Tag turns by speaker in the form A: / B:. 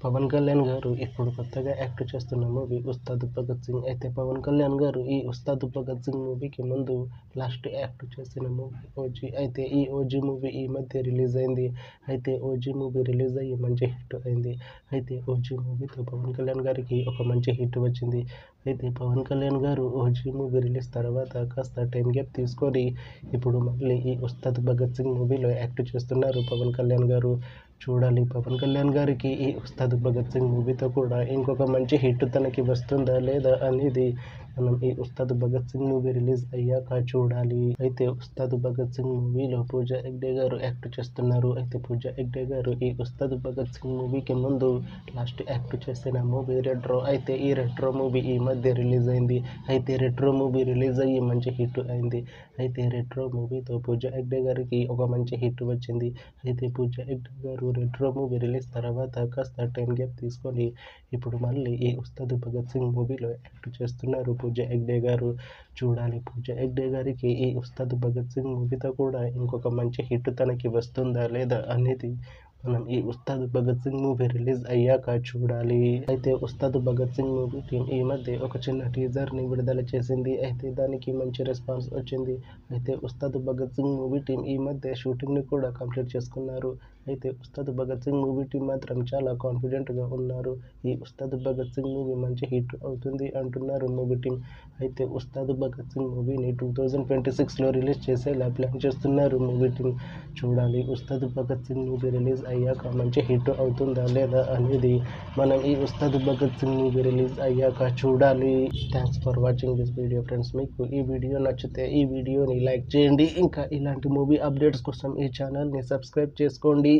A: పవన్ కళ్యాణ్ గారు ఇప్పుడు కొత్తగా యాక్ట్ చేస్తున్న మూవీ ఉస్తాద్ భగత్ సింగ్. అయితే పవన్ కళ్యాణ్ గారు ఈ ఉస్తాద్ భగత్ సింగ్ మూవీకి ముందు లాస్ట్ యాక్ట్ చేసిన మూవీ ఓజీ. అయితే ఈ ఓజీ మూవీ ఈ మధ్య రిలీజ్ అయింది. అయితే ఓజీ మూవీ రిలీజ్ అయ్యి మంచి హిట్ అయింది. అయితే ఓజీ మూవీతో పవన్ కళ్యాణ్ గారికి ఒక మంచి హిట్ వచ్చింది. అయితే పవన్ కళ్యాణ్ గారు ఓజీ మూవీ రిలీజ్ తర్వాత కాస్త టైం గ్యాప్ తీసుకొని ఇప్పుడు మళ్ళీ ఈ ఉస్తాద్ భగత్ సింగ్ మూవీలో యాక్ట్ చేస్తున్నారు పవన్ కళ్యాణ్ గారు. చూడాలి పవన్ కళ్యాణ్ గారికి ఈ ఉస్తాద్ భగత్ సింగ్ మూవీతో కూడా ఇంకొక మంచి హిట్ తనకి వస్తుందా లేదా అనేది మనం ఈ ఉస్తాద్ భగత్ సింగ్ మూవీ రిలీజ్ అయ్యాక చూడాలి. అయితే ఉస్తాద్ భగత్ సింగ్ మూవీలో పూజా హెగ్డే గారు యాక్ట్ చేస్తున్నారు. అయితే పూజా హెగ్డే గారు ఈ ఉస్తాద్ భగత్ సింగ్ మూవీకి ముందు లాస్ట్ యాక్ట్ చేసిన మూవీ రెట్రో. అయితే ఈ రెట్రో మూవీ ఈ మధ్య రిలీజ్ అయింది. అయితే రెట్రో మూవీ రిలీజ్ అయ్యి మంచి హిట్ అయింది. అయితే రెట్రో మూవీతో పూజా హెగ్డే గారికి ఒక మంచి హిట్ వచ్చింది. అయితే పూజా హెగ్డే గారు రెట్రో మూవీ రిలీజ్ తర్వాత కాస్త టైం గ్యాప్ తీసుకొని ఇప్పుడు మళ్ళీ ఈ ఉస్తాద్ భగత్ సింగ్ మూవీలో యాక్ట్ చేస్తున్నారు పూజా హెగ్డే గారు. చూడాలి పూజా హెగ్డే గారికి ఈ ఉస్తాద్ భగత్ సింగ్ మూవీతో కూడా ఇంకొక మంచి హిట్ తనకి వస్తుందా లేదా అనేది మనం ఈ ఉస్తాద్ భగత్ సింగ్ మూవీ రిలీజ్ అయ్యాక చూడాలి. అయితే ఉస్తాద్ భగత్ సింగ్ మూవీ టీం ఈ మధ్య ఒక చిన్న టీజర్ని విడుదల చేసింది. అయితే దానికి మంచి రెస్పాన్స్ వచ్చింది. అయితే ఉస్తాద్ భగత్ సింగ్ మూవీ టీం ఈ మధ్య షూటింగ్ని కూడా కంప్లీట్ చేసుకున్నారు. అయితే ఉస్తాద్ భగత్ సింగ్ మూవీ టీం మాత్రం చాలా కాన్ఫిడెంట్గా ఉన్నారు. ఈ ఉస్తాద్ భగత్ సింగ్ మూవీ మంచి హిట్ అవుతుంది అంటున్నారు మూవీ టీం. అయితే ఉస్తాద్ భగత్ సింగ్ మూవీని 2026లో రిలీజ్ చేసేలా ప్లాన్ చేస్తున్నారు మూవీ టీం. చూడాలి ఉస్తాద్ భగత్ సింగ్ మూవీ రిలీజ్ అయ్యాక మంచి హిట్ అవుతుందా లేదా అనేది మనం ఈ ఉస్తాద్ భగత్ సింగ్ మూవీ రిలీజ్ అయ్యాక చూడాలి. Thanks for watching this video friends. మీకు ఈ వీడియో నచ్చితే ఈ వీడియోని లైక్ చేయండి. ఇంకా ఇలాంటి మూవీ అప్డేట్స్ కోసం ఈ ఛానల్ని సబ్స్క్రైబ్ చేసుకోండి.